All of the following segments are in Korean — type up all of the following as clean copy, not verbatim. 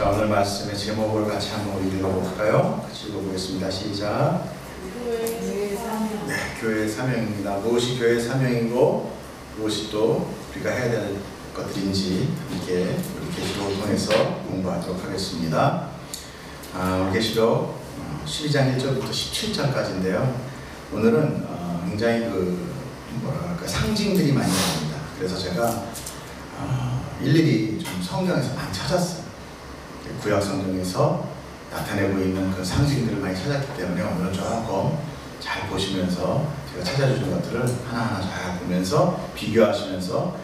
자, 오늘 말씀의 제목을 같이 한번 읽어볼까요? 같이 읽어보겠습니다. 시작. 네, 교회의 사명입니다. 무엇이 교회의 사명이고 무엇이 또 우리가 해야 될 것들인지 함께 우리 계시록을 통해서 공부하도록 하겠습니다. 오늘 계시록 12장 1절부터 17절까지인데요. 오늘은 굉장히 상징들이 많이 나옵니다. 그래서 제가 일일이 좀 성경에서 많이 찾았어요. 구약 성경에서 나타내고 있는 그 상징들을 많이 찾았기 때문에 오늘은 조금 잘 보시면서 제가 찾아주신 것들을 하나하나 잘 보면서 비교하시면서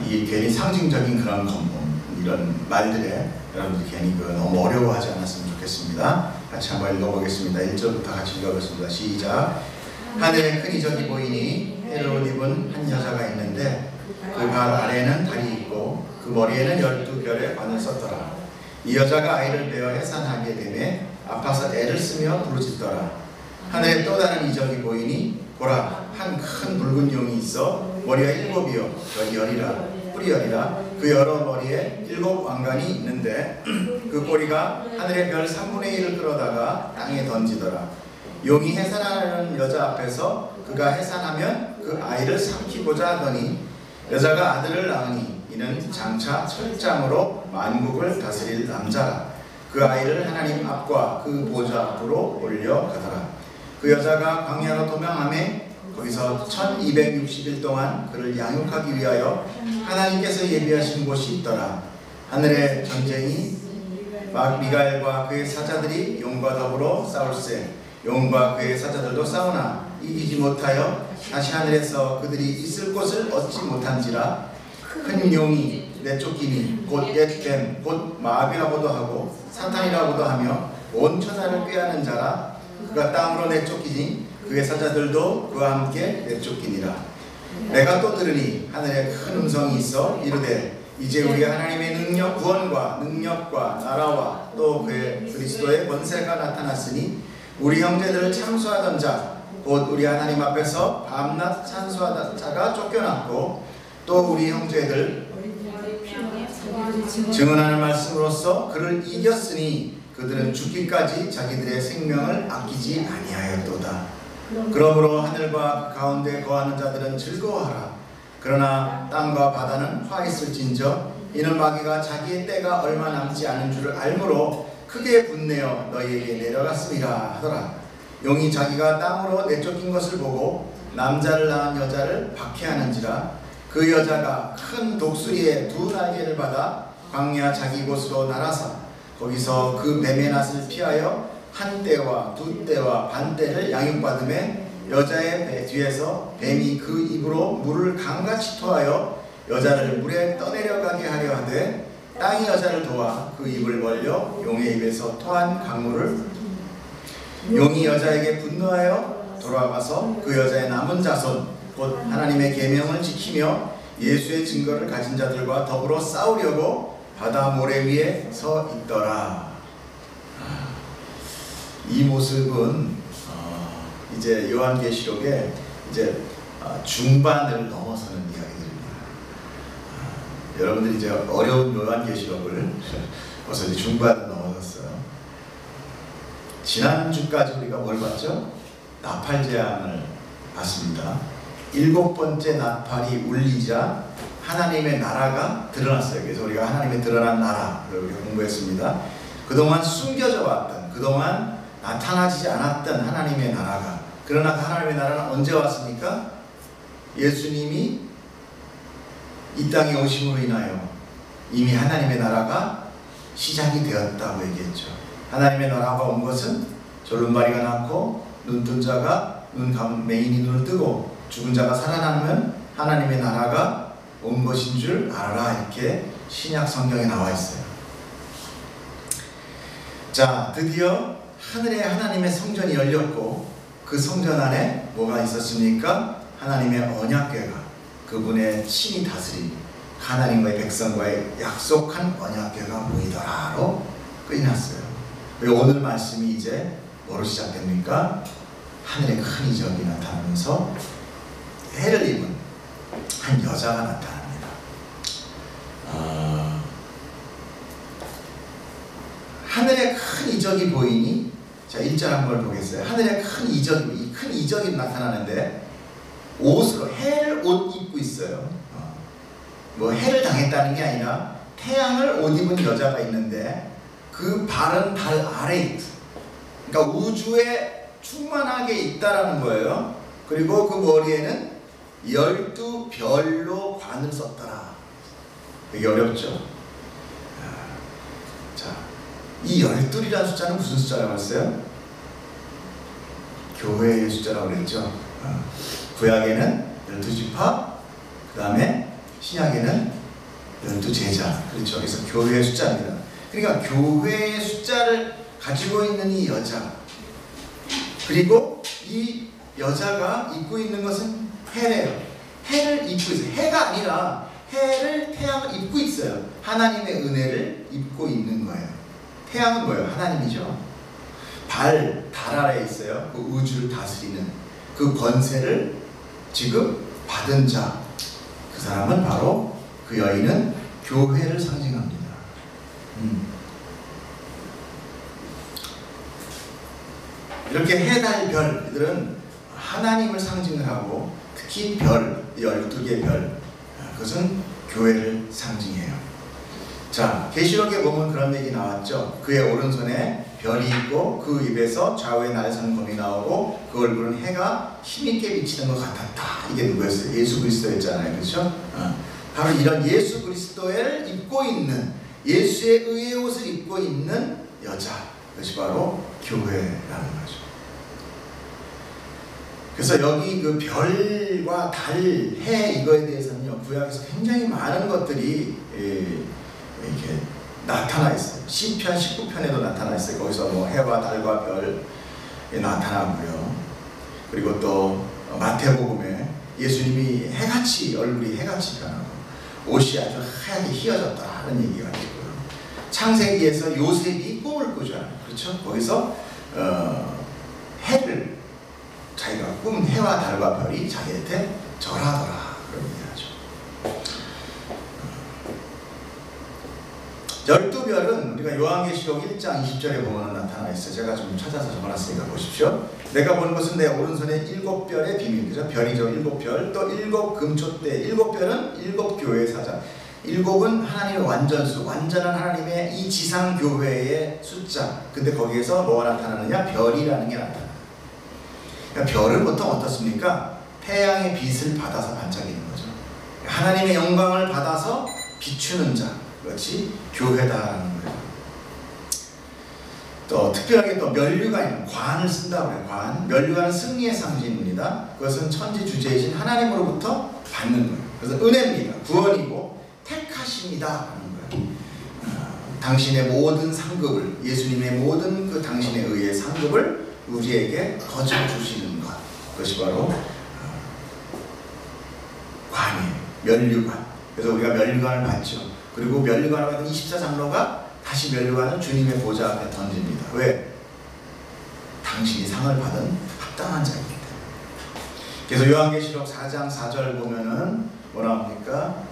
이 괜히 상징적인 그런 이런 말들에 여러분들이 괜히 너무 어려워하지 않았으면 좋겠습니다. 같이 한번 읽어보겠습니다. 1절부터 같이 읽어보겠습니다. 시작. 하늘에 큰 이적이 보이니 해를 옷 입은 한 여자가 있는데 그 발 아래에는 달이 있고 그 머리에는 12별의 관을 썼더라. 이 여자가 아이를 베어 해산하게 되매 아파서 애를 쓰며 부르짖더라. 하늘에 또 다른 이적이 보이니 보라, 한 큰 붉은 용이 있어 머리가 7이요 열이라 뿔이 열이라 그 여러 머리에 7 왕관이 있는데 그 꼬리가 하늘의 별 3분의 1을 끌어다가 땅에 던지더라. 용이 해산하는 여자 앞에서 그가 해산하면 그 아이를 삼키고자 하더니 여자가 아들을 낳으니 이는 장차 철장으로 만국을 다스릴 남자라. 그 아이를 하나님 앞과 그 보좌 앞으로 올려가더라. 그 여자가 광야로 도망하매 거기서 1260일 동안 그를 양육하기 위하여 하나님께서 예비하신 곳이 있더라. 하늘의 전쟁이 미가엘과 그의 사자들이 용과 더불어 싸울세 용과 그의 사자들도 싸우나 이기지 못하여 다시 하늘에서 그들이 있을 곳을 얻지 못한지라. 큰 용이 내쫓기니 곧 옛뱀 곧 마귀라고도 하고 사탄이라고도 하며 온 천하를 꾀하는 자라. 그가 땅으로 내쫓기니 그의 사자들도 그와 함께 내쫓기니라. 내가 또 들으니 하늘에 큰 음성이 있어 이르되 이제 우리 하나님의 구원과 능력과 나라와 또 그의 그리스도의 권세가 나타났으니 우리 형제들을 참수하던 자 곧 우리 하나님 앞에서 밤낮 찬수하던 자가 쫓겨났고 또 우리 형제들 증언하는 말씀으로써 그를 이겼으니 그들은 죽기까지 자기들의 생명을 아끼지 아니하였도다. 그러므로 하늘과 그 가운데 거하는 자들은 즐거워하라. 그러나 땅과 바다는 화있을진저 이는 마귀가 자기의 때가 얼마 남지 않은 줄을 알므로 크게 분내어 너희에게 내려갔음이라 하더라. 용이 자기가 땅으로 내쫓긴 것을 보고 남자를 낳은 여자를 박해하는지라. 그 여자가 큰 독수리의 2 날개를 받아 광야 자기 곳으로 날아서 거기서 그 뱀의 낫을 피하여 1떼와 2떼와 반떼를 양육받음에 여자의 배 뒤에서 뱀이 그 입으로 물을 강같이 토하여 여자를 물에 떠내려가게 하려 하되 땅이 여자를 도와 그 입을 벌려 용의 입에서 토한 강물을 용이 여자에게 분노하여 돌아가서 그 여자의 남은 자손 곧 하나님의 계명을 지키며 예수의 증거를 가진 자들과 더불어 싸우려고 바다 모래 위에 서 있더라. 이 모습은 이제 요한계시록의 이제 중반을 넘어서는 이야기들입니다. 여러분들이 이제 어려운 요한계시록을 벌써 이제 중반을 넘어섰어요. 지난주까지 우리가 뭘 봤죠? 나팔재앙을 봤습니다. 7번째 나팔이 울리자 하나님의 나라가 드러났어요. 그래서 우리가 하나님의 드러난 나라를 우리가 공부했습니다. 그동안 숨겨져 왔던, 그동안 나타나지 않았던 하나님의 나라가, 그러나 하나님의 나라는 언제 왔습니까? 예수님이 이 땅에 오심으로 인하여 이미 하나님의 나라가 시작이 되었다고 얘기했죠. 하나님의 나라가 온 것은 졸음바리가 낫고 눈뜬 자가 메인이 눈을 뜨고 죽은 자가 살아나면 하나님의 나라가 온 것인 줄 알아라, 이렇게 신약 성경에 나와 있어요. 자, 드디어 하늘에 하나님의 성전이 열렸고 그 성전 안에 뭐가 있었습니까? 하나님의 언약궤가, 그분의 친히 다스린 하나님과의 백성과의 약속한 언약궤가 보이더라로 끝이 났어요. 오늘 말씀이 이제 뭐로 시작됩니까? 하늘에 큰 이적이 나타나면서 해를 입은 한 여자가 나타납니다. 하늘에 큰 이적이 보이니, 자 1절 한번 보겠어요. 하늘에 큰 이적이, 이 큰 이적이 나타나는데 옷으로, 해를 옷 입고 있어요. 뭐 해를 당했다는 게 아니라 태양을 옷 입은 여자가 있는데 그 발은 달 아래에 있어. 그러니까 우주에 충만하게 있다라는 거예요. 그리고 그 머리에는 12별로 관을 썼더라. 되게 어렵죠? 자, 이 12이라는 숫자는 무슨 숫자라고 했어요? 교회의 숫자라고 그랬죠. 구약에는 12지파, 그 다음에 신약에는 12제자. 그렇죠. 그래서 교회의 숫자입니다. 그러니까 교회의 숫자를 가지고 있는 이 여자, 그리고 이 여자가 입고 있는 것은 해래요. 해를 입고 있어요. 해가 아니라 해를, 태양을 입고 있어요. 하나님의 은혜를 입고 있는 거예요. 태양은 뭐예요? 하나님이죠. 달 아래에 있어요. 그 우주를 다스리는 그 권세를 지금 받은 자, 그 사람은 바로, 그 여인은 교회를 상징합니다. 이렇게 해, 달, 별, 이들은 하나님을 상징을 하고, 특히 별, 12개의 별, 그것은 교회를 상징해요. 자, 계시록에 보면 그런 얘기 나왔죠. 그의 오른손에 별이 있고 그 입에서 좌우에 날선 검이 나오고 그 얼굴은 해가 힘있게 비치는 것 같았다. 이게 누구였어요? 예수 그리스도였잖아요. 그렇죠? 바로 이런 예수 그리스도를 입고 있는, 예수의 의의 옷을 입고 있는 여자, 그것이 바로 교회라는 거죠. 그래서 여기 그 별과 달, 해, 이거에 대해서는요, 구약에서 굉장히 많은 것들이 이렇게 나타나 있어요. 시편 19편에도 나타나 있어요. 거기서 뭐 해와 달과 별이 나타나고요. 그리고 또 마태복음에 예수님이 해같이, 얼굴이 해같이 변하고 옷이 아주 하얗게 휘어졌다는 얘기가 있고요. 창세기에서 요셉이 꿈을 꾸잖아요. 그렇죠? 거기서 해를, 자기가 꾼 해와 달과 별이 자기한테 절하더라, 그런 얘기하죠. 12별은 우리가 요한계시록 1장 20절에 보면 나타나 있어요. 제가 좀 찾아서 적어놨으니까 보십시오. 내가 보는 것은 내 오른손에 7별의 비밀, 그죠? 별이죠. 7별. 또 7 금촛대. 7별은 7 교회의 사자. 7은 하나님의 완전수, 완전한 하나님의 이 지상 교회의 숫자. 근데 거기에서 뭐가 나타나느냐? 별이라는 게 나타나요. 그러니까 별은 보통 어떻습니까? 태양의 빛을 받아서 반짝이는 거죠. 하나님의 영광을 받아서 비추는 자, 그렇지 교회다라는 거예요. 또 특별하게 또 면류관이라는 관을 쓴다고 해요. 관. 면류관은 승리의 상징입니다. 그것은 천지 주제이신 하나님으로부터 받는 거예요. 그래서 은혜입니다. 구원이고 택하십니다 하는 거예요. 당신의 모든 상급을, 예수님의 모든 그 당신에 의해 상급을 우리에게 거저 주시는 것, 그것이 바로 관이에요. 면류관. 그래서 우리가 면류관을 받죠. 그리고 면류관을 받은 24장로가 다시 면류관을 주님의 보좌 앞에 던집니다. 왜? 당신이 상을 받은 합당한 자이기 때문에. 그래서 요한계시록 4장 4절 보면은 뭐라 합니까?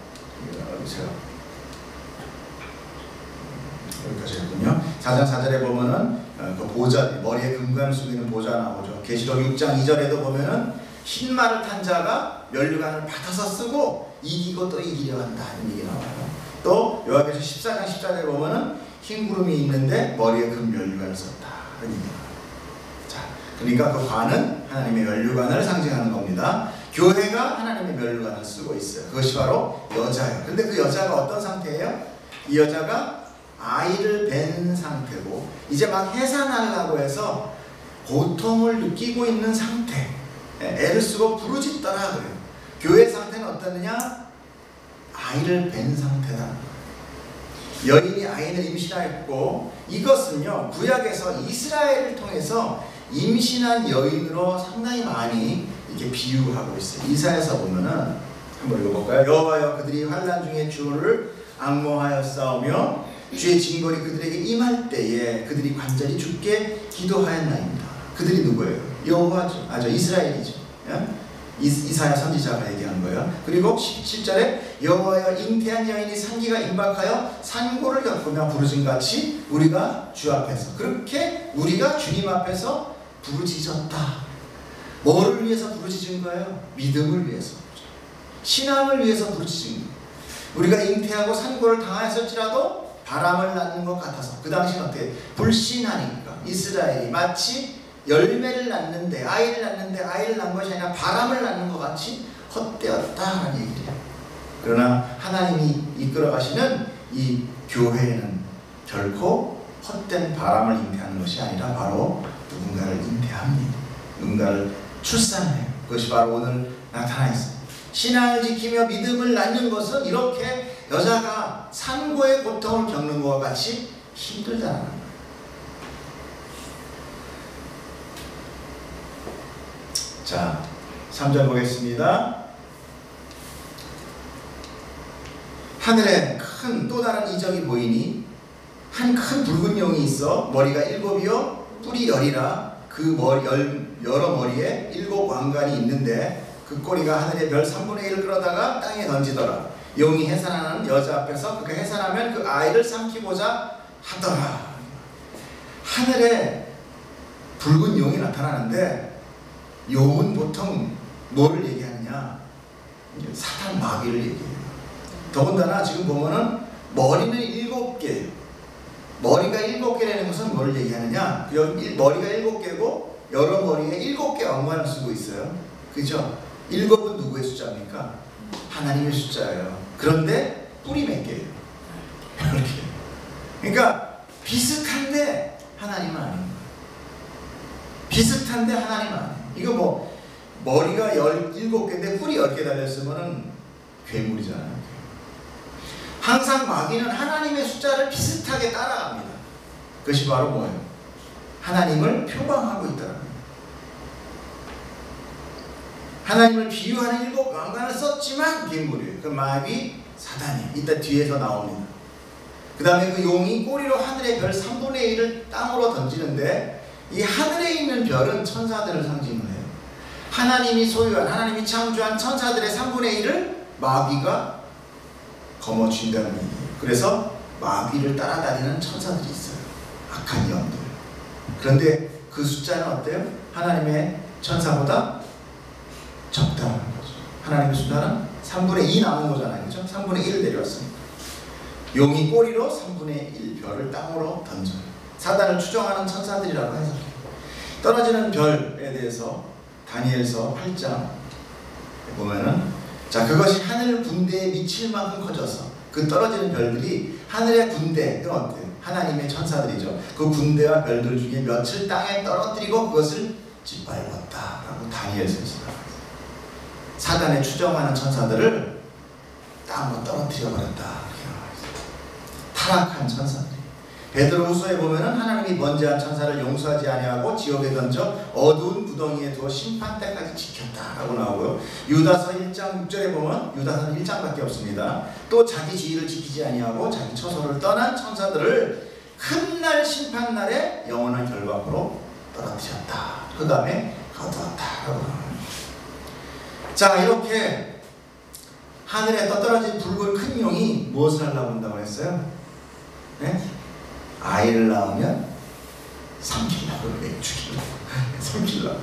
여기까지 했군요. 4장 4절에 보면은 그 보좌, 머리에 금관을 쓰고 있는 보좌 나오죠. 계시록 6장 2절에도 보면은 흰 말을 탄 자가 면류관을 받아서 쓰고 이기고 또 이기려 한다, 이런 얘기 나와요. 또 요한계시록 14장 14절에 보면은 흰 구름이 있는데 머리에 금 면류관을 썼다, 이런 얘기 나와요. 자, 그러니까 그 관은 하나님의 면류관을 상징하는 겁니다. 교회가 하나님의 면류관을 쓰고 있어요. 그것이 바로 여자예요. 근데 그 여자가 어떤 상태예요? 이 여자가 아이를 뵌 상태고 이제 막 해산하려고 해서 고통을 느끼고 있는 상태, 애를 쓰고 부르짖더라 그래요. 교회 상태는 어떠느냐? 아이를 뵌 상태다. 여인이 아이를 임신하였고, 이것은요 구약에서 이스라엘을 통해서 임신한 여인으로 상당히 많이 이렇게 비유하고 있어요. 이사야서 보면은 한번 읽어볼까요? 여호와여, 그들이 환난 중에 주를 앙모하여 싸우며 주의 징벌이 그들에게 임할 때에 그들이 간절히 주께 기도하였나이다. 그들이 누구예요? 여호와죠. 이스라엘이죠. 예? 이사야 선지자가 얘기한 거예요. 그리고 17절에 여호와여 잉태한 여인이 상기가 임박하여 산고를 겪으며 부르짖은 같이 우리가 주 앞에서, 그렇게 우리가 주님 앞에서 부르짖었다. 뭐를 위해서 부르짖은 거예요? 믿음을 위해서, 신앙을 위해서 부르짖은 거예요. 우리가 잉태하고 산고를 당하였을지라도 바람을 낳는 것 같아서, 그 당시는 어떻게 불신하니까 이스라엘이 마치 열매를 낳는데, 아이를 낳는데 아이를 낳은 것이 아니라 바람을 낳는 것 같이 헛되었다는 얘기예요. 그러나 하나님이 이끌어 가시는 이 교회에는 결코 헛된 바람을 잉태하는 것이 아니라 바로 누군가를 잉태합니다. 누군가를 출산해요. 그것이 바로 오늘 나타나 있습니다. 신앙을 지키며 믿음을 낳는 것은 이렇게 여자가 산고의 고통을 겪는 것과 같이 힘들다는 거예요. 자, 3절 보겠습니다. 하늘에 큰 또 다른 이적이 보이니 한 큰 붉은 용이 있어 머리가 7이요 뿔이 10이라 그 여러 머리에 7 왕관이 있는데 그 꼬리가 하늘의 별 3분의 1을 끌어다가 땅에 던지더라. 용이 해산하는 여자 앞에서 그가 해산하면 그 아이를 삼키고자 하더라. 하늘에 붉은 용이 나타나는데 용은 보통 뭐를 얘기하느냐? 사탄 마귀를 얘기해요. 더군다나 지금 보면은 머리는 7개예요. 머리가 7개라는 것은 뭐를 얘기하느냐? 머리가 7개고 여러 머리에 7개 왕관을 쓰고 있어요. 그죠? 7은 누구의 숫자입니까? 하나님의 숫자예요. 그런데 뿔이 몇 개예요? 이렇게. 그러니까 비슷한데 하나님은 아닙니다. 비슷한데 하나님은 아니에요. 이거 뭐 머리가 17개인데 뿔이 10개 달렸으면 괴물이잖아요. 항상 마귀는 하나님의 숫자를 비슷하게 따라갑니다. 그것이 바로 뭐예요? 하나님을 표방하고 있다는 거예요. 하나님을 비유하는 7 왕관을 썼지만 괴물이에요. 그 마귀 사단이 이따 뒤에서 나옵니다. 그 다음에 그 용이 꼬리로 하늘의 별 3분의 1을 땅으로 던지는데 이 하늘에 있는 별은 천사들을 상징을 해요. 하나님이 소유한, 하나님이 창조한 천사들의 3분의 1을 마귀가 거머쥔다는 얘기예요. 그래서 마귀를 따라다니는 천사들이 있어요. 악한 영들. 그런데 그 숫자는 어때요? 하나님의 천사보다 적다는 거죠. 하나님의 숫자는 3분의 2 남은 거잖아요. 그렇죠? 3분의 1을 내려왔습니다. 용이 꼬리로 3분의 1 별을 땅으로 던져요. 사단을 추종하는 천사들이라고 해서 떨어지는 별에 대해서 다니엘서 8장 보면은 자 그것이 하늘 군대에 미칠 만큼 커져서 그 떨어지는 별들이 하늘의 군대, 그건 어때요? 하나님의 천사들이죠. 그 군대와 별들 중에 몇을 땅에 떨어뜨리고 그것을 짓밟았다라고 다니엘서에서 나와요. 사단에 추종하는 천사들을 땅으로 떨어뜨려 버렸다. 타락한 천사들. 베드로후서에 보면은 하나님이 번제한 천사를 용서하지 아니하고 지옥에 던져 어두운 구덩이에 두어 심판 때까지 지켰다라고 나오고요. 유다서 1장 6절에 보면 유다서는 1장밖에 없습니다. 또 자기 지위를 지키지 아니하고 자기 처소를 떠난 천사들을 큰 날 심판 날에 영원한 결박으로 떨어뜨렸다. 그 다음에 거두었다라고 나와요. 자 이렇게 하늘에 떠떨어진 붉은 큰 용이 무엇을 하려고 한다고 했어요? 네? 아이를 낳으면 삼키려고 그래. 죽이려고 삼키려고.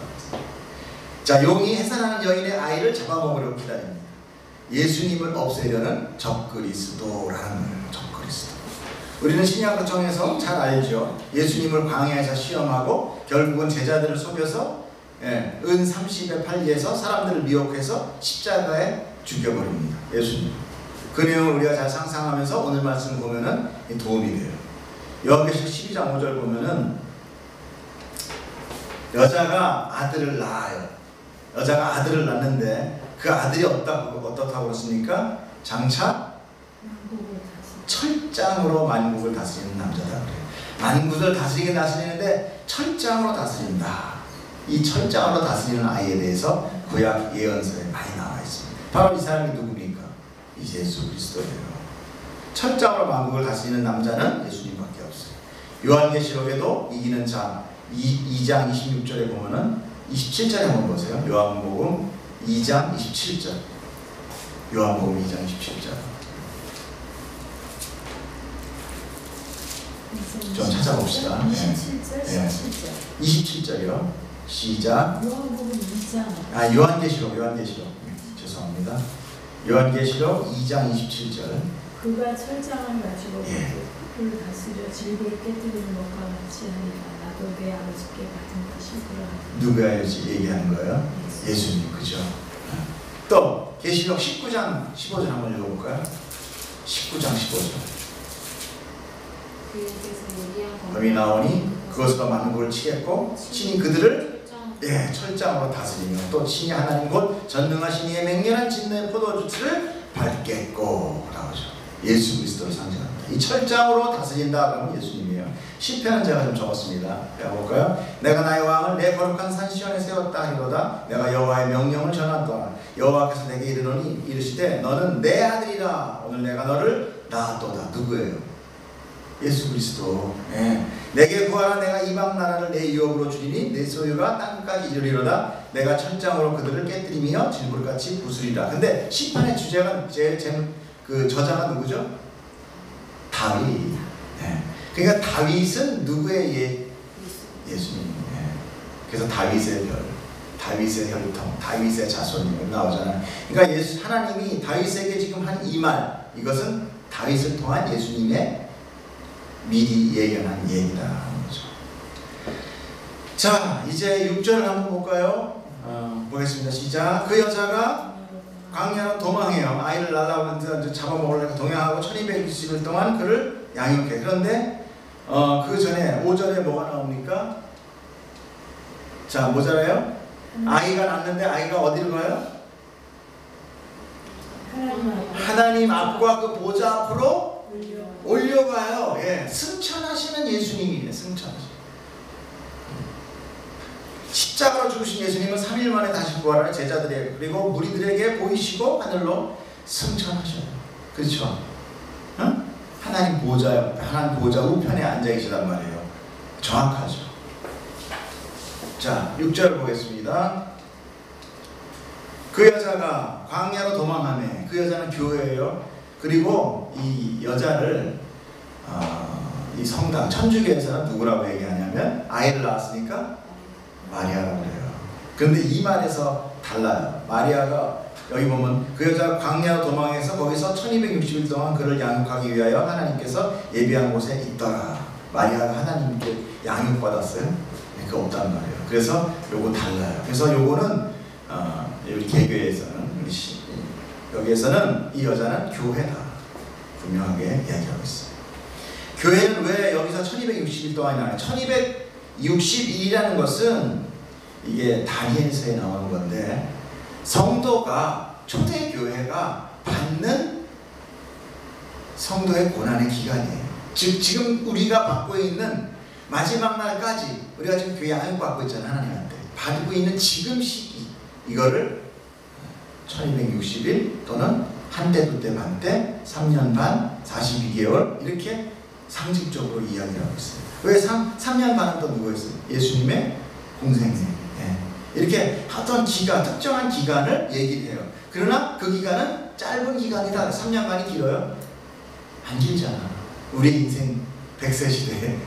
자 용이 해산하는 여인의 아이를 잡아먹으려고 기다립니다. 예수님을 없애려는 적그리스도라는 거예요. 적그리스도. 우리는 신약성경에서 잘 알죠. 예수님을 광야에서 시험하고 결국은 제자들을 속여서 은 30의 팔리에서 사람들을 미혹해서 십자가에 죽여버립니다. 예수님. 그 내용을 우리가 잘 상상하면서 오늘 말씀을 보면은 도움이 돼요. 요한계시록 12장 5절 보면은 여자가 아들을 낳아요. 여자가 아들을 낳는데 그 아들이 어떻다고 그랬습니까? 장차 철장으로 만국을 다스리는 남자다 그래요. 만국을 다스리긴 다스리는데 철장으로 다스린다. 이 철장으로 다스리는 아이에 대해서 구약 예언서에 많이 나와 있습니다. 바로 이 사람이 누굽니까? 이 예수 그리스도예요. 철장으로 만국을 다스리는 남자는 예수님밖에 없어요. 요한계시록에도 이기는 자 2장 26절에 보면은 27절에 한번 보세요. 요한복음 2장 27절. 요한복음 2장 27절. 좀 찾아봅시다. 27절, 17절. 27절이요. 시작. 요한복음 2장. 요한계시록. 죄송합니다. 요한계시록 2장 27절. 그가 철장을 가지고 예. 흙을 다스려 질게 깨뜨리는 것과 같이 하니까 나도 내 아버지께 같은 것이 그러하다. 누가 얘기하는 거예요? 예수님. 그죠? 또 계시록 19장 15절 한번 읽어볼까요? 19장 15절. 범이 나오니 그것으로 많은 것을 치겠고 친히 그들을 철장으로 다스리며 또 친히 하나님 곧 전능하신 이의 맹렬한 진노의 포도주를 밟겠고 나오죠. 예수 그리스도를 상징합니다. 이 철장으로 다스린다 그러면 예수님이에요. 시편은 제가 좀 적었습니다. 배워볼까요? 내가 나의 왕을 내 거룩한 산 시온에 세웠다 하리로다. 내가 여호와의 명령을 전하노라. 여호와께서 내게 이르노니 이르시되 너는 내 아들이라. 오늘 내가 너를 낳았도다. 누구예요? 예수 그리스도. 내게 구하라. 내가 이방 나라를 내 유업으로 주리니 내 소유가 땅까지 이르리로다. 내가 철장으로 그들을 깨뜨리며 질불같이 부수리라. 근데 시편의 주제가 그 저자가 누구죠? 다윗. 그러니까 다윗은 누구의 예수님. 그래서 다윗의 별, 다윗의 혈통, 다윗의 자손이 나오잖아요. 그러니까 하나님이 다윗에게 지금 한 이 말, 이것은 다윗을 통한 예수님의 미리 예견한 얘기다 하는 거죠. 자, 이제 6절을 한번 볼까요? 보겠습니다. 시작. 그 여자가 광야로 도망해요. 아이를 낳으려고 잡아먹으려고 동행하고 1260일 동안 그를 양육해. 그런데 그 전에 5절에 뭐가 나옵니까? 자, 뭐잖아요? 아이가 낳는데 아이가 어디로 가요? 하나님 앞과 그 보좌 앞으로 올려가요. 승천하시는 예수님이에요. 승천하시는. 십자가로 죽으신 예수님은 3일 만에 다시 부활하는 제자들에게 그리고 무리들에게 보이시고 하늘로 승천하셔요. 그렇죠? 하나님 보좌 우편에 앉아 계시단 말이에요. 정확하죠. 자, 6절 보겠습니다. 그 여자가 광야로 도망하네. 그 여자는 교회예요. 그리고 이 여자를 이 성당 천주교에서는 누구라고 얘기하냐면 아이를 낳았으니까 마리아라고 그래요. 그런데 이 말에서 달라요. 마리아가 여기 보면 그 여자가 광야로 도망해서 거기서 1260일 동안 그를 양육하기 위하여 하나님께서 예비한 곳에 있더라. 마리아가 하나님께 양육받았어요? 그거 없단 말이에요. 그래서 요거 달라요. 그래서 요거는 우리 개교에서는 여기에서는 이 여자는 교회다. 분명하게 이야기하고 있어요. 교회는 왜 여기서 1260일 동안이 나와요? 1260일이라는 것은 이게 다니엘서에 나오는 건데 성도가 초대교회가 받는 성도의 고난의 기간이에요. 즉 지금 우리가 받고 있는 마지막 날까지 우리가 지금 교회 양육받고 있잖아요. 하나님한테 받고 있는 지금 시기 이거를 1260일 또는 한때 두때 반때 3년 반 42개월 이렇게 상징적으로 이야기를 하고 있어요. 왜 3년 반은 또 누구였어요? 예수님의 공생애. 이렇게 어떤 특정한 기간을 얘기를 해요. 그러나 그 기간은 짧은 기간이다. 3년 반이 길어요? 안 길잖아. 우리 인생 100세 시대에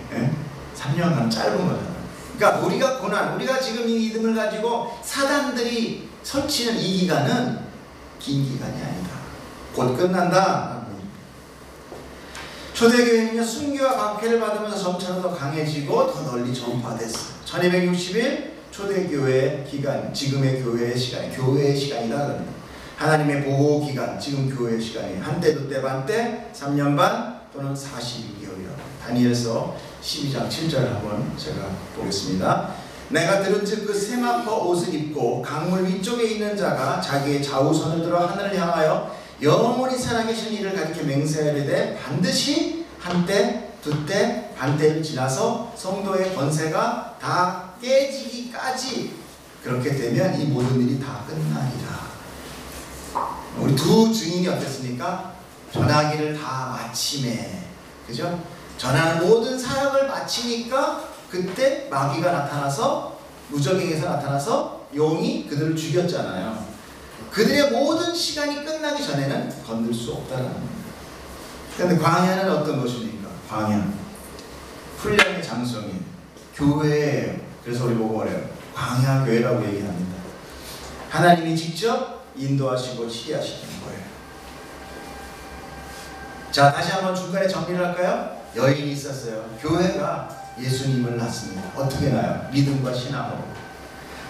3년간 짧은 거잖아. 그러니까 우리가 우리가 지금 이 믿음을 가지고 사단들이 설치는 이 기간은 긴 기간이 아니다. 곧 끝난다. 초대교회는요 순교와 박해를 받으면서 점차로 더 강해지고 더 널리 전파됐어요. 1260일 초대교회의 기간, 지금의 교회의 시간이 교회의 시간이다. 그럽니다. 하나님의 보호 기간, 지금 교회의 시간이 한때 두때 반때 3년 반 또는 42개월이라고. 다니엘서 12장 7절 한번 제가 보겠습니다. 내가 들은즉 그 세마포 옷을 입고 강물 위쪽에 있는 자가 자기의 좌우손을 들어 하늘을 향하여 영원히 살아계신 이를 가리켜 맹세하리되 반드시 한때 두때 반때를 지나서 성도의 권세가 다 깨지기까지 그렇게 되면 이 모든 일이 다 끝나리라. 우리 두 증인이 어땠습니까? 전하기를 다 마침에, 그죠? 전하는 모든 사역을 마치니까 그때 마귀가 나타나서 무적행에서 나타나서 용이 그들을 죽였잖아요. 그들의 모든 시간이 끝나기 전에는 건들 수 없다는 겁니다. 그런데 광야는 어떤 것입니까? 광야, 훈련의 장소이 교회예요. 그래서 우리 보고 그래요. 광야 교회라고 얘기합니다. 하나님이 직접 인도하시고 치리하시는 거예요. 자, 다시 한번 중간에 정리를 할까요? 여인이 있었어요. 교회가 예수님을 낳습니다. 어떻게 낳아요? 믿음과 신앙으로.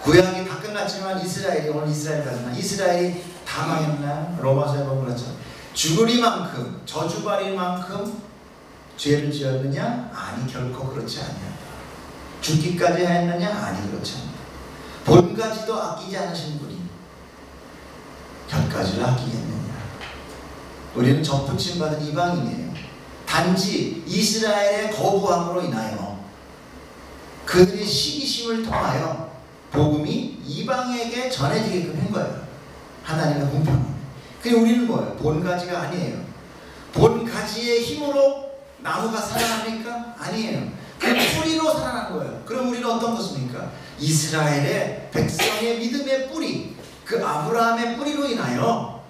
구약이 다 끝났지만 이스라엘이, 오늘 이스라엘 가지만 이스라엘이 다 망했나요? 로마서에 보면 그렇죠. 죽으리만큼, 저주받을만큼 죄를 지었느냐? 아니, 결코 그렇지 아니야. 죽기까지 했느냐? 아니, 그렇지 않다. 본가지도 아끼지 않으신 분이 결까지를 아끼겠느냐? 우리는 접붙임 받은 이방인이에요. 단지 이스라엘의 거부함으로 인하여 그들의 시기심을 통하여 복음이 이방에게 전해지게끔 한 거예요. 하나님의 공평함. 그리고 우리는 뭐예요? 본가지가 아니에요. 본가지의 힘으로 나무가 살아납니까? 아니에요. 그 뿌리로 살아난 거예요. 그럼 우리는 어떤 것입니까? 이스라엘의 백성의 믿음의 뿌리, 그 아브라함의 뿌리로 인하여,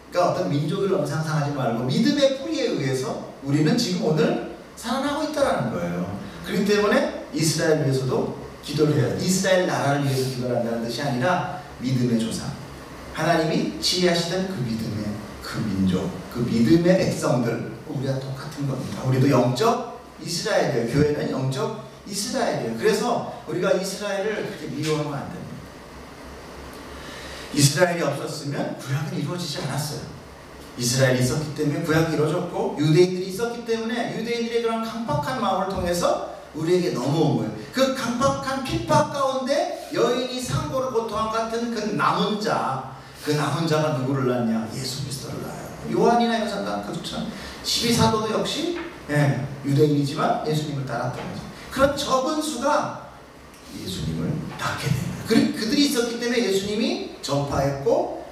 그러니까 어떤 민족을 너무 상상하지 말고 믿음의 뿌리에 의해서 우리는 지금 오늘 살아나고 있다는 거예요. 그렇기 때문에 이스라엘 위해서도 기도를 해야 돼. 이스라엘 나라를 위해서 기도를 한다는 뜻이 아니라 믿음의 조상, 하나님이 치리하시던 그 믿음의 그 민족, 그 믿음의 백성들, 우리가 똑같은 겁니다. 우리도 영적 이스라엘이에요. 교회는 영적 이스라엘이에요. 그래서 우리가 이스라엘을 그렇게 미워하면 안 됩니다. 이스라엘이 없었으면 구약은 이루어지지 않았어요. 이스라엘이 있었기 때문에 구약이 이루어졌고, 유대인들이 있었기 때문에 유대인들의 그런 강팍한 마음을 통해서 우리에게 넘어온 거예요. 그 강팍한 핍박 가운데 여인이 상고를 고통한 같은 그 남은 자, 그 남은 자가 누구를 낳냐? 예수 그리스도를 낳아요. 요한이나 요한상 그렇죠. 12사도도 역시 유대인이지만 예수님을 따랐던 거죠. 그런 적은 수가 예수님을 낳게 됩니다. 그들이 있었기 때문에 예수님이 전파했고,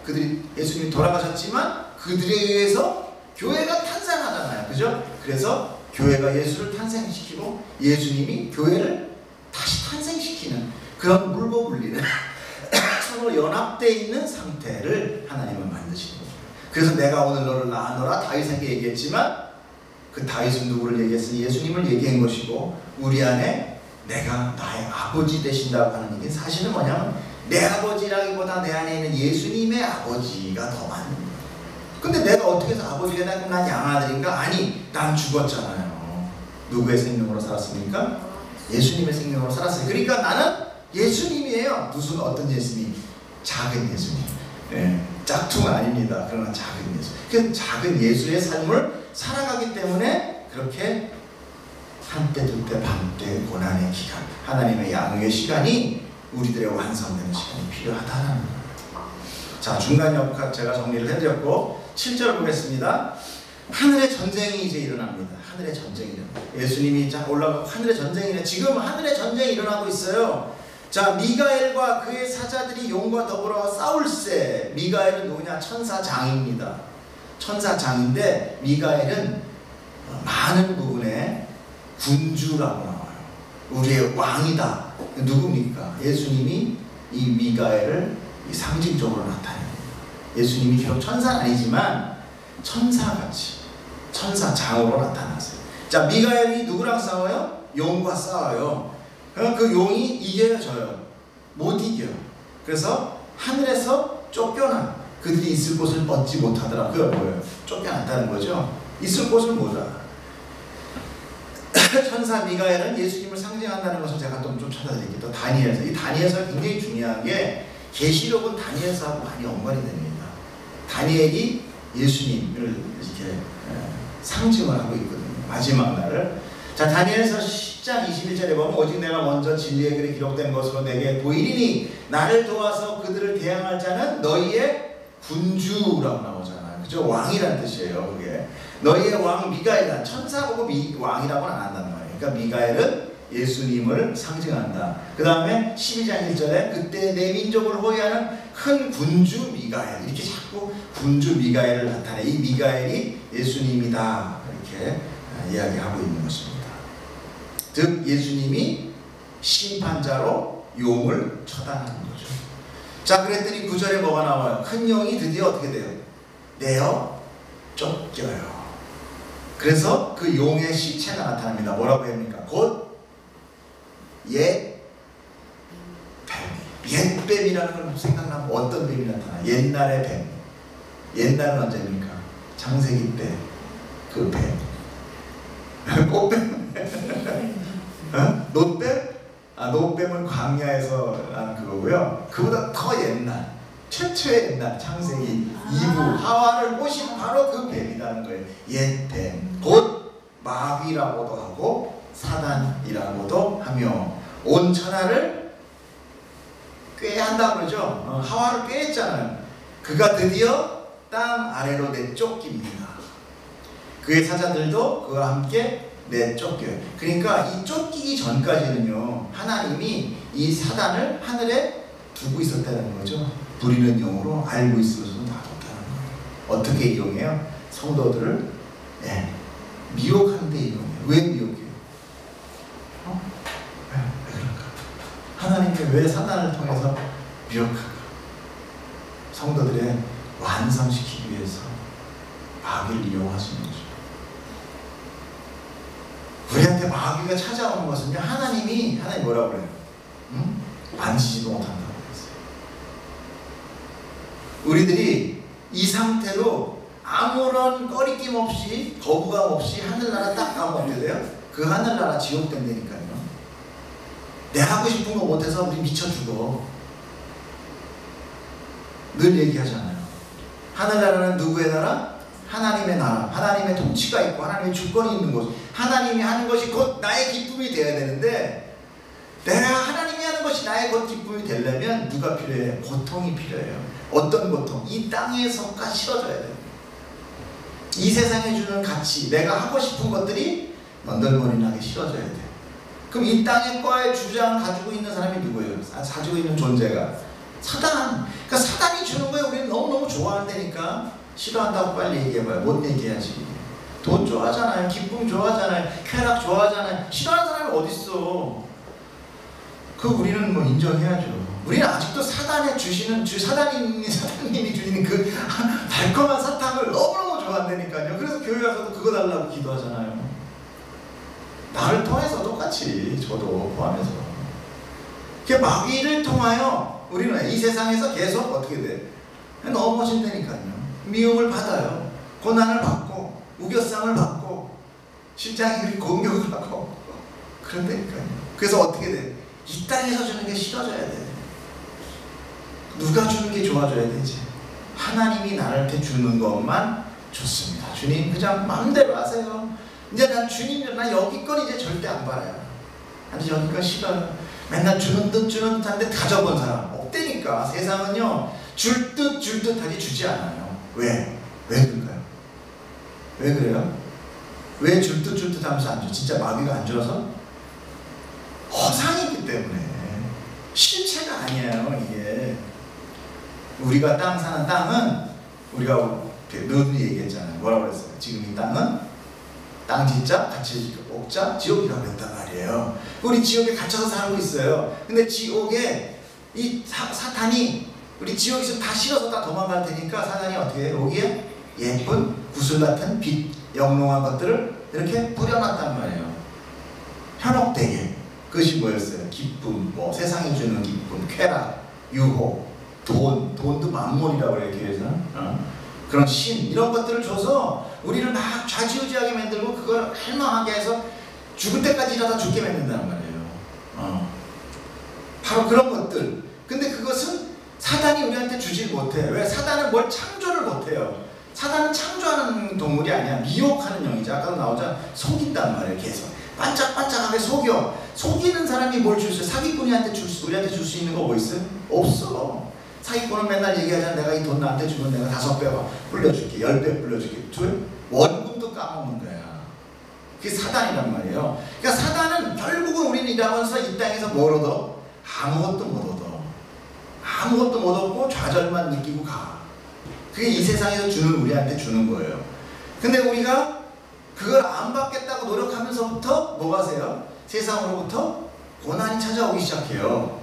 예수님이 돌아가셨지만 그들에 의해서 교회가 탄생하잖아요. 그죠? 그래서 교회가 예수를 탄생시키고 예수님이 교회를 다시 탄생시키는 그런 물보불리는 서로 연합되어 있는 상태를 하나님은 만드시는 거예요. 그래서 내가 오늘 너를 낳아노라 다윗에게 얘기했지만 그 다윗은 누구를 얘기했으니 예수님을 얘기한 것이고, 우리 안에 내가 나의 아버지 되신다고 하는 얘기는 사실은 뭐냐면 내 아버지라기보다 내 안에 있는 예수님의 아버지가 더 많은 거예요. 근데 내가 어떻게 해서 아버지가 되나? 난 양아들인가? 아니, 난 죽었잖아요. 누구의 생명으로 살았습니까? 예수님의 생명으로 살았어요. 그러니까 나는 예수님이에요. 무슨 어떤 예수님? 작은 예수님. 짝퉁은 아닙니다. 그러나 작은 예수. 그 작은 예수의 삶을 살아가기 때문에 그렇게 한때, 두때, 반때, 고난의 기간, 하나님의 양육의 시간이 우리들의 완성되는 시간이 필요하다는 거예요. 자, 중간 역학 제가 정리를 해드렸고 7절 보겠습니다. 하늘의 전쟁이 이제 일어납니다. 하늘의 전쟁이 일어납니다. 예수님이 자 올라가고 하늘의 전쟁이 지금 하늘의 전쟁이 일어나고 있어요. 자, 미가엘과 그의 사자들이 용과 더불어 싸울세. 미가엘은 누구냐? 천사장입니다. 천사장인데 미가엘은 많은 부분에 군주라고 나와요. 우리의 왕이다. 누굽니까? 예수님이 이 미가엘을 상징적으로 나타냅니다. 예수님이 비록 천사는 아니지만 천사같이 천사장으로 나타났어요. 자, 미가엘이 누구랑 싸워요? 용과 싸워요. 그럼 그 용이 이겨요, 져요? 못 이겨요. 그래서 하늘에서 쫓겨나 그들이 있을 곳을 얻지 못하더라. 그게 뭐예요? 쫓겨났다는 거죠. 있을 곳을 못 알아. 천사 미가엘은 예수님을 상징한다는 것을 제가 좀 찾아드릴게요. 또 다니엘서. 이 다니엘서 굉장히 중요한 게 계시록은 다니엘서하고 많이 연관이 됩니다. 다니엘이 예수님을 이렇게 상징을 하고 있거든요. 마지막 날을. 자, 다니엘서 10장 21절에 보면 오직 내가 먼저 진리의 글에 기록된 것으로 내게 보이리니 나를 도와서 그들을 대항할 자는 너희의 군주라고 나오잖아요. 그죠? 왕이라는 뜻이에요. 그게 너희의 왕 미가엘은 천사 보고 왕이라고는 안 한단 말이에요. 그러니까 미가엘은 예수님을 상징한다. 그 다음에 12장 1절에 그때 내 민족을 호위하는 큰 군주 미가엘, 이렇게 자꾸 군주 미가엘을 나타내. 이 미가엘이 예수님이다 이렇게 이야기하고 있는 것입니다. 즉 예수님이 심판자로 용을 처단하는 거죠. 자, 그랬더니 9절에 뭐가 나와요? 큰 용이 드디어 어떻게 돼요? 내어 쫓겨요. 그래서 그 용의 시체가 나타납니다. 뭐라고 합니까? 곧 옛 뱀. 옛 뱀이라는 걸 생각나면 어떤 뱀이 나타나요? 옛날의 뱀. 옛날은 언제입니까? 창세기 때 그 뱀. 꽃뱀. 어? 노뱀? 노뱀은 광야에서 나는 그거고요. 그보다 더 옛날, 최초의 옛날, 창세기 2부 하와를 꼬신 바로 그 뱀이라는 거예요. 옛 뱀. 곧 마귀라고도 하고 사단이라고도 하며 온 천하를 꾀한다고 그러죠. 하와를 꾀했잖아요. 그가 드디어 땅 아래로 내쫓깁니다. 그의 사자들도 그와 함께 내쫓겨요. 그러니까 이 쫓기기 전까지는요, 하나님이 이 사단을 하늘에 두고 있었다는 거죠. 부리는 영으로 알고 있으면서도 놔뒀다는 거예요. 어떻게 이용해요? 성도들을 미혹하는 데 이용해요. 왜 미혹해요? 왜 그런가? 하나님이 왜 사단을 통해서 미혹할까? 성도들의 완성시키기 위해서 마귀를 이용하시는 거죠. 우리한테 마귀가 찾아오는 것은요, 하나님이 뭐라고 그래요? 만지지도 못한다고 그랬어요. 우리들이 이 상태로 아무런 꺼리낌 없이, 거부감 없이 하늘나라 딱 가면 어떻게 돼요? 그 하늘나라 지옥 된다니까요. 내가 하고 싶은 거 못해서 우리 미쳐 죽어. 늘 얘기하잖아요. 하늘나라는 누구의 나라? 하나님의 나라, 하나님의 통치가 있고 하나님의 주권이 있는 곳, 하나님이 하는 것이 곧 나의 기쁨이 되어야 되는데, 내가 하나님이 하는 것이 나의 곧 기쁨이 되려면 누가 필요해요? 고통이 필요해요. 어떤 고통? 이 땅에서가 싫어져야 돼요. 이 세상에 주는 가치, 내가 하고 싶은 것들이 넌덜머리나게 싫어져야 돼요. 그럼 이 땅의 과의 주장을 가지고 있는 사람이 누구예요? 가지고 있는 존재가 사단. 그러니까 사단이 주는 거에 우리는 너무너무 좋아한다니까. 싫어한다고 빨리 얘기해봐요. 못 얘기하지. 돈 좋아하잖아요. 기쁨 좋아하잖아요. 쾌락 좋아하잖아요. 싫어하는 사람이 어딨어. 그 우리는 뭐 인정해야죠. 우리는 아직도 사단에 주시는 사단님이 주시는 그 달콤한 사탕을 너무너무 좋아한다니까요. 그래서 교회 와서도 그거 달라고 기도하잖아요. 나를 통해서 똑같이 저도 포함해서. 그 마귀를 통하여 우리는 이 세상에서 계속 어떻게 돼? 넘어진다니까요. 미움을 받아요. 고난을 받고 우겨쌈을 받고 실장이 공격을 하고 그런다니까요. 그래서 어떻게 돼? 이 땅에서 주는 게 싫어져야 돼. 누가 주는 게 좋아져야 되지? 하나님이 나한테 주는 것만 좋습니다. 주님 그냥 마음대로 하세요. 이제 난 주님, 나 여기 건 이제 절대 안 바라요. 아니 여기 건 싫어요. 맨날 주는 듯 한데 가져본 사람 없다니까. 세상은요, 줄 듯 하지 주지 않아요. 왜 그럴까요? 왜 그래요? 왜 줄 듯 하면서 안 줘? 진짜 마귀가 안 줘서? 허상이기 때문에. 실체가 아니에요, 이게. 우리가 사는 땅은, 우리가 늘 얘기했잖아요. 뭐라고 그랬어요? 지금 이 땅은 땅 짓자, 같이 옥자, 지옥이라고 했단 말이에요. 우리 지옥에 갇혀서 살고 있어요. 근데 지옥에 이 사탄이 우리 지옥에서 다 싫어서 다 도망갈 테니까 사단이 어떻게 해요? 여기에 예쁜 구슬 같은 빛, 영롱한 것들을 이렇게 뿌려놨단 말이에요. 현혹되게. 그것이 뭐였어요? 기쁨, 뭐 세상이 주는 기쁨, 쾌락, 유혹, 돈도 만몬이라고 그래요, 교회에서는. 그런 신, 이런 것들을 줘서 우리를 막 좌지우지하게 만들고 그걸 할망하게 해서 죽을 때까지 일하다 죽게 만든단 말이에요. 바로 그런 것들. 근데 그것은 사단이 우리한테 주질 못해. 왜? 사단은 뭘 창조를 못해요. 사단은 창조하는 동물이 아니야. 미혹하는 영이죠. 아까도 나오자 속인단 말이에요. 계속 반짝반짝하게 속여. 속이는 사람이 뭘 줄 수 있어요? 사기꾼이한테 우리한테 줄 수 있는 거 뭐 있어요? 없어. 사기꾼은 맨날 얘기하잖아. 내가 이 돈 나한테 주면 내가 5배 불려줄게, 10배 불려줄게. 원금도 까먹는 거야. 그게 사단이란 말이에요. 그러니까 사단은 결국은 우리는 일하면서 이 땅에서 뭘 얻어? 아무것도 못 얻어. 아무것도 못 얻고 좌절만 느끼고 가. 그게 이 세상에서 우리한테 주는 거예요. 근데 우리가 그걸 안 받겠다고 노력하면서부터 뭐가 세요? 세상으로부터 고난이 찾아오기 시작해요.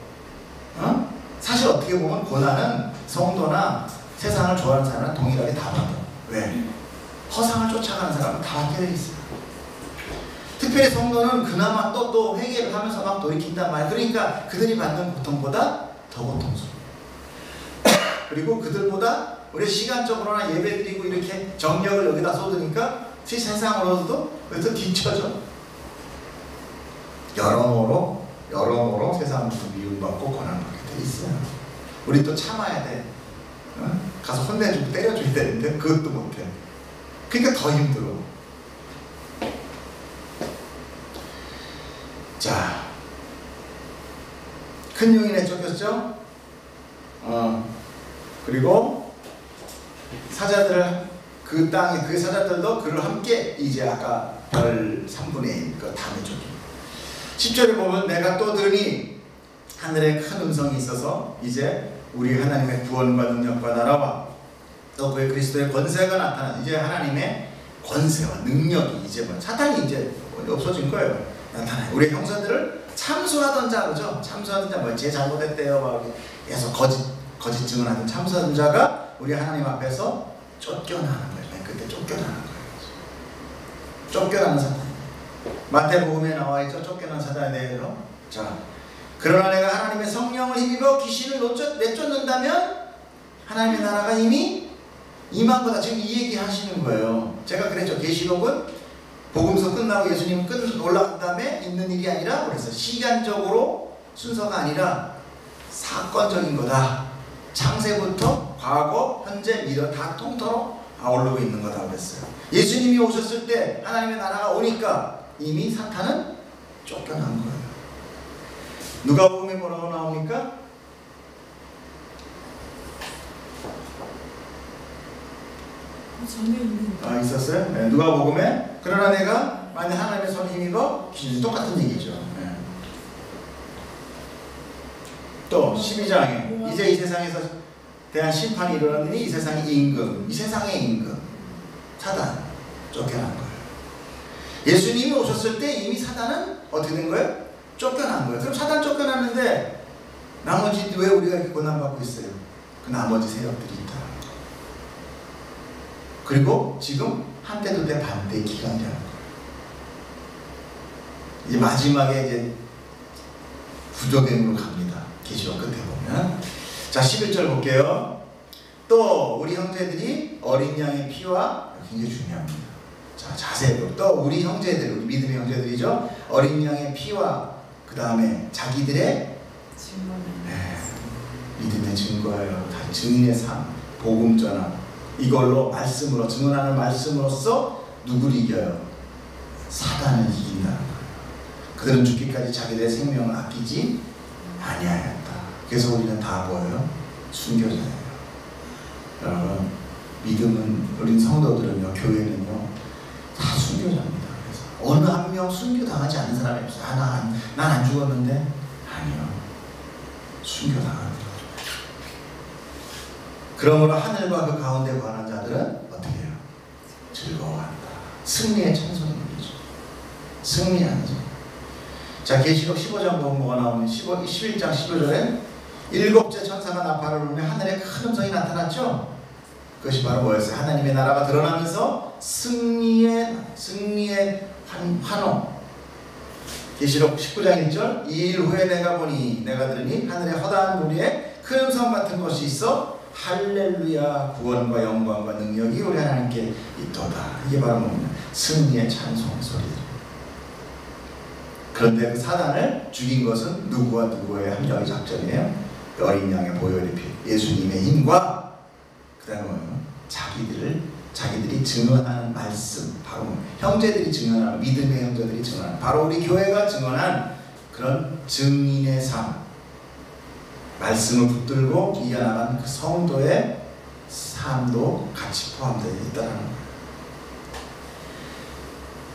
사실 어떻게 보면 고난은 성도나 세상을 좋아하는 사람은 동일하게 다 받아. 왜? 허상을 쫓아가는 사람은 다 받게 돼 있어요. 특별히 성도는 그나마 또 회개를 하면서 막 돌이킨단 말이에요. 그러니까 그들이 받는 고통보다 더 고통스러워요. 그리고 그들보다 우리 시간적으로나 예배드리고 이렇게 정력을 여기다 쏟으니까 세상으로서도 그래서 뒤처져. 여러모로 세상으로 미움받고 고난받게 돼 있어요. 우리 또 참아야 돼. 가서 혼내주고 때려줘야 되는데 그것도 못해. 그러니까 더 힘들어. 자, 큰 용인에 쫓겼죠? 그리고 사자들, 그 땅에 그 사자들도 그를 함께 이제 아까 별 3분의 1 그 다음에 쫓깁니다. 10절에 보면 내가 또 들으니 하늘에 큰 음성이 있어서 이제 우리 하나님의 구원과 능력과 나라와 또 그의 그리스도의 권세가 나타나. 이제 하나님의 권세와 능력이 이제 뭐 사탄이 이제 없어진 거예요. 나타나요. 우리 형제들을 참수하던 자, 그죠? 참수하던 자, 뭐 제 잘못했대요 막 계속 거짓 증언하는 참수하던 자가 우리 하나님 앞에서 쫓겨나는 거예요. 그때 쫓겨나는 거예요. 쫓겨나는 사탄. 마태복음에 나와 있죠. 쫓겨난 사단에 대해서. 자, 그러나 내가 하나님의 성령을 힘입어 귀신을 내쫓는다면 하나님의 나라가 이미 임한 거다. 지금 이 얘기 하시는 거예요. 제가 그랬죠. 계시록은 복음서 끝나고 예수님 올라간 다음에 있는 일이 아니라 그래서 시간적으로 순서가 아니라 사건적인 거다. 창세부터 과거, 현재, 미래 다 통틀어 아우르고 있는 거다 그랬어요. 예수님이 오셨을 때 하나님의 나라가 오니까 이미 사탄은 쫓겨난 거예요. 누가복음에 뭐라고 나옵니까? 전에 있는 거. 있었어요? 네, 누가복음에 그러나 내가 만약 하나님의 손에 힘입어 귀신 똑같은 얘기죠. 네. 또 12장에 이제 이 세상에서 대한 심판이 일어났느니 이 세상의 임금, 이 세상의 임금 사단 쫓겨난 거예요. 예수님이 오셨을 때 이미 사단은 어떻게 된 거예요? 쫓겨난 거예요. 그럼 사단 쫓겨났는데 나머지 왜 우리가 이렇게 고난받고 있어요? 그 나머지 세력들이 있다. 그리고 지금 한때 두때 반대 기간이라는 거예요. 이제 마지막에 이제 부조됨으로 갑니다. 계시록 끝에 보면. 자, 11절 볼게요. 또 우리 형제들이 어린 양의 피와 굉장히 중요합니다. 자, 자세히 또 우리 형제들, 우리 믿음의 형제들이죠. 어린 양의 피와 그 다음에 자기들의 믿음의 증거예요. 다 증인의 삶, 복음 전환. 이걸로 말씀으로 증언하는 말씀으로써 누구를 이겨요? 사단을 이긴다는 거예요. 그들은 죽기까지 자기들의 생명을 아끼지 아니하였다. 그래서 우리는 다 뭐예요? 순교자예요. 여러분, 믿음은 우리 성도들은요, 교회는요, 다 순교자입니다. 그래서 어느 한 명 순교당하지 않는 사람이 없어요. 난 안 죽었는데 아니요, 순교당하는 거죠. 그러므로 하늘과 그 가운데 관한 자들은 어떻게 해요? 즐거워한다. 승리의 찬송을 부르죠. 승리하는 자. 자, 계시록 15장 보면 뭐가 나오면 11장 15절에 일곱째 천사가 나팔을 불며 하늘에 큰 음성이 나타났죠. 그것이 바로 뭐였어요? 하나님의 나라가 드러나면서 승리의 환호. 계시록 19장 1절 이 일 후에 내가 들으니 하늘에 허다한 무리에 큰 음성 같은 것이 있어 할렐루야 구원과 영광과 능력이 우리 하나님께 있도다. 이게 바로 뭡니까? 승리의 찬송 소리들. 그런데 그 사단을 죽인 것은 누구와 누구의 합력의 작전이에요? 어린 양의 보혈의 피, 예수님의 힘과 그 다음에 뭐예요? 자기들이 증언하는 말씀, 바로 형제들이 증언하는, 믿음의 형제들이 증언하는, 바로 우리 교회가 증언한 그런 증인의 삶, 말씀을 붙들고 이겨나가는 그 성도의 삶도 같이 포함되어 있다는 거예요.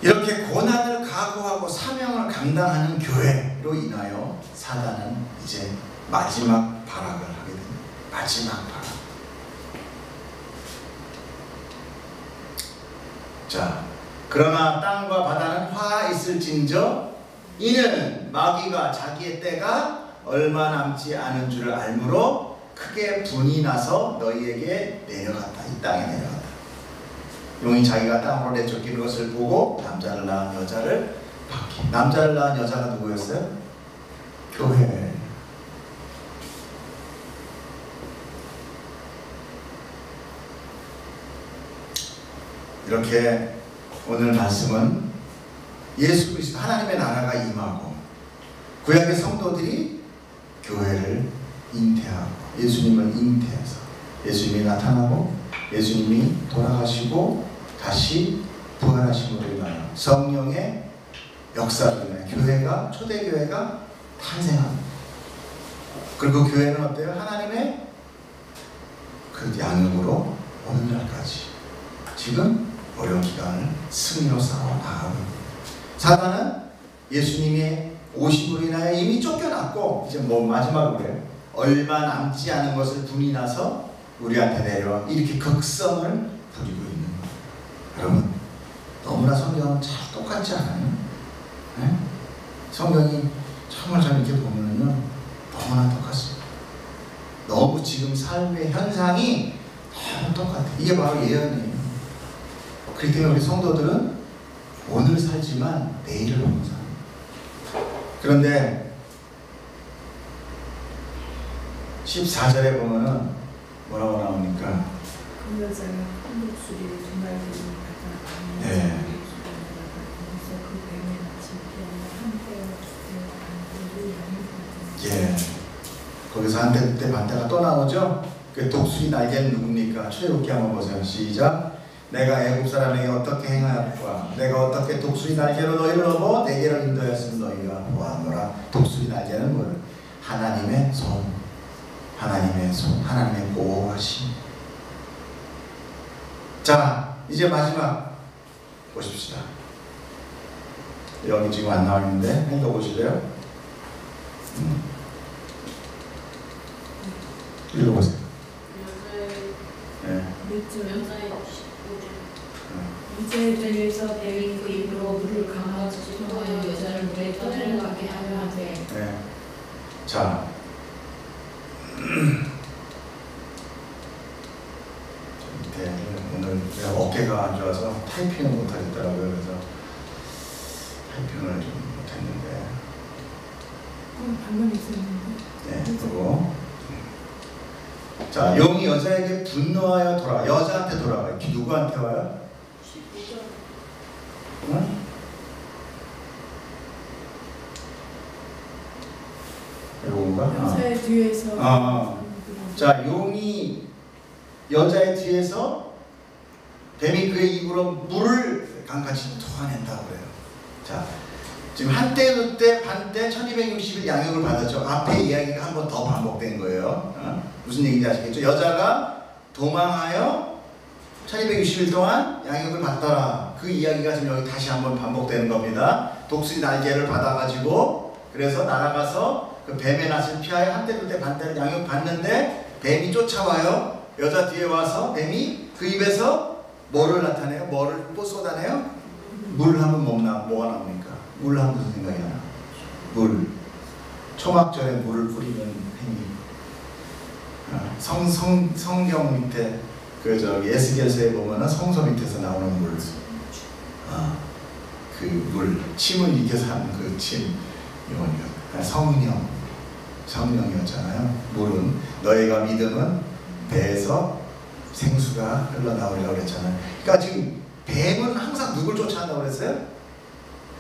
이렇게 고난을 각오하고 사명을 감당하는 교회로 인하여 사단은 이제 마지막 발악을 하게 됩니다. 마지막 발악. 자, 그러나 땅과 바다는 화 있을진저 이는 마귀가 자기의 때가 얼마 남지 않은 줄을 알므로 크게 분이 나서 너희에게 내려갔다. 이 땅에 내려갔다. 용이 자기가 땅으로 내쫓기는 것을 보고 남자를 낳은 여자를 받기. 남자를 낳은 여자가 누구였어요? 교회. 이렇게 오늘 말씀은 예수 그리스도 하나님의 나라가 임하고 구약의 성도들이 교회를 잉태하고 예수님을 잉태해서 예수님이 나타나고 예수님이 돌아가시고 다시 부활하심으로 인하여 성령의 역사로 인하여 교회가 초대교회가 탄생합니다. 그리고 교회는 어때요? 하나님의 그 양육으로 오늘날까지 지금 어려운 기간을 승리로 싸워 나가고 있습니다. 사단은 예수님의 오심으로 인하여 이미 쫓겨났고 이제 뭐 마지막으로 해요. 얼마 남지 않은 것을 분이 나서 우리한테 내려와 이렇게 극성을 부리고 있는 거예요. 여러분 너무나 성경은 잘 똑같지 않아요? 네? 성경이 정말 잘 이렇게 보면요 너무나 똑같습니다. 너무 지금 삶의 현상이 너무 똑같아요. 이게 바로 예언이에요. 그렇기 때문에 우리 성도들은 오늘 살지만 내일을 보는 사람. 그런데 14절에 보면은 뭐라고 나오니까 그 여자가 큰 목소리로 두 날개를 갖다 네. 그래서 그 뱀의 낯을 피하여 한 떼와 두 떼와 반 떼를 양육하더니 거기서 한 대, 두 대, 반 대가 또 나오죠? 그 독수리 날개는 누굽니까? 출애굽기 한번 보세요. 시작. 내가 애굽 사람에게 어떻게 행하였고 내가 어떻게 독수리 날개로 너희를 넘어 내게로 인도하였으면 너희가 보았노라. 독수리 날개는 뭐예요? 하나님의 손, 하나님의 손, 하나님의 보호하심. 자, 이제 마지막 보십시다. 여기 지금 안 나와 있는데 읽어보실래요? 읽어보세요. 네. 이제 들에서 뱀이 그 입으로 물을 강하게 통하여 여자를 물에 떠내려가게 하려 하되 네. 자, 밑에 오늘 제가 어깨가 안 좋아서 타이핑을 못하겠더라고요. 그래서 타이핑을 좀 못했는데 방금 있었는데 네, 그리고 자, 용이 여자에게 분노하여 돌아와. 여자한테 돌아와요. 누구한테 와요? 응? 이건가? 여자의 뒤에서 자, 용이 여자의 뒤에서 뱀이 그의 입으로 물을 강같이 토해낸다고 그래요. 자, 지금 한때, 두때, 반때, 1260일 양육을 받았죠. 앞에 이야기가 한 번 더 반복된 거예요. 무슨 얘기인지 아시겠죠? 여자가 도망하여 1260일 동안 양육을 받더라. 그 이야기가 지금 여기 다시 한번 반복되는 겁니다. 독수리 날개를 받아가지고 그래서 날아가서 그 뱀의 낯을 피하여 한때, 두때, 반때를 양육 받는데 뱀이 쫓아와요. 여자 뒤에 와서 뱀이 그 입에서 뭐를 나타내요? 뭐를 쏟아내요? 물 하면 뭐가 나옵니까? 물 하면 무슨 생각이 나요? 물. 초막절에 물을 뿌리는 행위. 성경 밑에 그 저기 에스겔서에 보면은 성소 밑에서 나오는 물. 그 물. 침을 일으켜서 하는 그 침. 이거요. 성령이었잖아요. 물은 너희가 믿음은 배에서 생수가 흘러나오리라고 그랬잖아요. 그러니까 지금 뱀은 항상 누굴 쫓아간다고 그랬어요?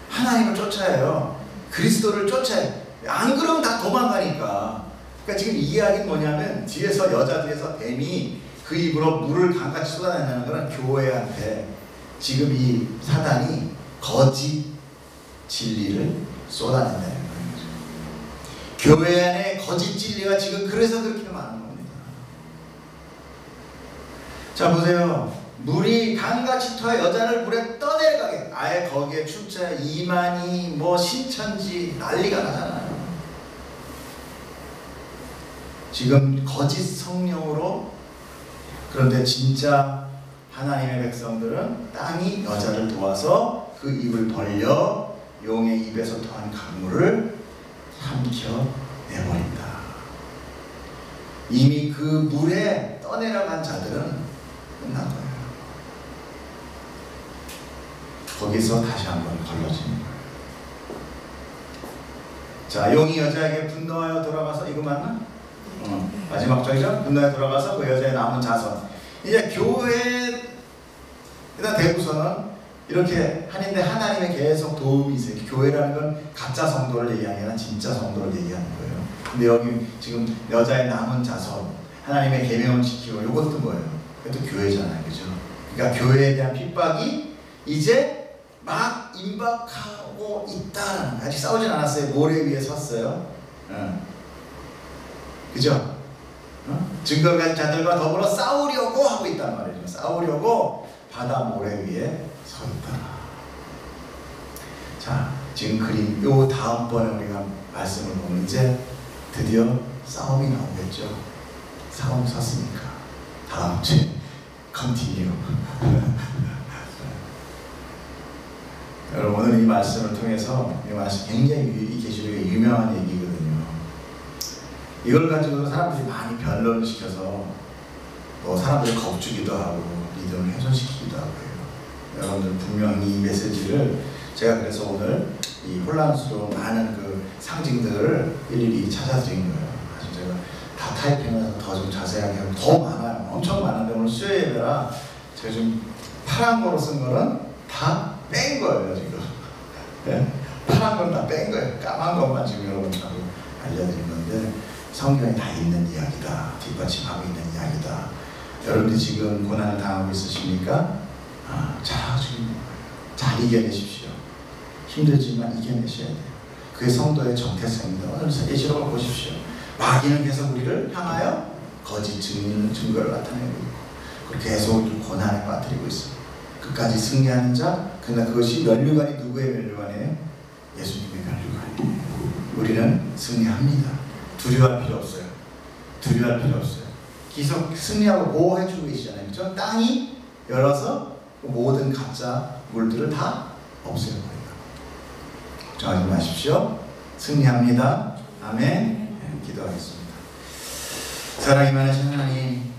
하나님을 쫓아요. 그리스도를 쫓아요. 안 그러면 다 도망가니까. 그러니까 지금 이 이야기는 뭐냐면 뒤에서 여자 뒤에서 뱀이 그 입으로 물을 강같이 쏟아낸다는 것은 교회한테 지금 이 사단이 거짓 진리를 쏟아낸다는 거예요. 교회 안에 거짓 진리가 지금 그래서 그렇게 많은 겁니다. 자, 보세요. 물이 강같이 토해 여자를 물에 떠내려가게. 아예 거기에 출자 이만희 뭐 신천지 난리가 나잖아요. 지금 거짓 성령으로. 그런데 진짜 하나님의 백성들은 땅이 여자를 도와서 그 입을 벌려 용의 입에서 토한 강물을 삼켜내버린다. 이미 그 물에 떠내려간 자들은 끝난 거예요. 거기서 다시 한번 걸러지는 거예요. 자, 용이 여자에게 분노하여 돌아가서, 이거 맞나? 마지막 절이죠? 분노하여 돌아가서 그 여자의 남은 자손. 이제 교회, 일단 대부서는 이렇게 하는데 하나님의 계속 도움이 있어요. 교회라는 건 가짜 성도를 얘기하는 게 아니라 진짜 성도를 얘기하는 거예요. 근데 여기 지금 여자의 남은 자손, 하나님의 계명을 지키고, 이것도 뭐예요? 이것도 교회잖아요, 그죠? 그러니까 교회에 대한 핍박이 이제 막 임박하고 있다라는 거예요. 아직 싸우진 않았어요. 모래 위에 섰어요. 그죠? 증거를 가진 자들과 더불어 싸우려고 하고 있단 말이죠. 싸우려고 바다 모래 위에 서 있다. 자, 지금 그림 요 다음번에 우리가 말씀을 보면 이제 드디어 싸움이 나오겠죠. 싸움 섰으니까 다음 주에 컨티뉴. 여러분, 오늘 이 말씀을 통해서, 이 말씀 굉장히 이 계시록의 유명한 얘기거든요. 이걸 가지고 사람들이 많이 변론을 시켜서 또 사람들이 겁주기도 하고 믿음을 훼손시키기도 하고요. 여러분들 분명히 이 메시지를 제가 그래서 오늘 이 혼란스러운 많은 그 상징들을 일일이 찾아드린 거예요. 아주 제가 다 타이핑해서 더 좀 자세하게 하고, 더 많아요. 엄청 많은데 오늘 수요 예배라 제가 좀 파란 거로 쓴 거는 다 뺀 거예요, 지금. 네? 파란 건 다 뺀 거예요. 까만 것만 지금 여러분하고 알려드린 건데, 성경에 다 있는 이야기다. 뒷받침하고 있는 이야기다. 여러분들 지금 고난을 당하고 있으십니까? 지금 잘 이겨내십시오. 힘들지만 이겨내셔야 돼요. 그게 성도의 정체성입니다. 오늘 예시록을 보십시오. 마귀는 계속 우리를 향하여 거짓 증거를 나타내고 있고, 그리고 계속 고난에 빠뜨리고 있습니다. 끝까지 승리하는 자, 그러나 그것이 면류관이 누구의 면류관이에요? 예수님의 면류관이에요. 우리는 승리합니다. 두려워할 필요 없어요. 두려워할 필요 없어요. 계속 승리하고 보호해주고 계시잖아요. 그렇죠? 땅이 열어서 모든 가짜 물들을 다 없애버려요. 걱정하지 마십시오. 승리합니다. 아멘. 기도하겠습니다. 사랑이 많으신 하나님,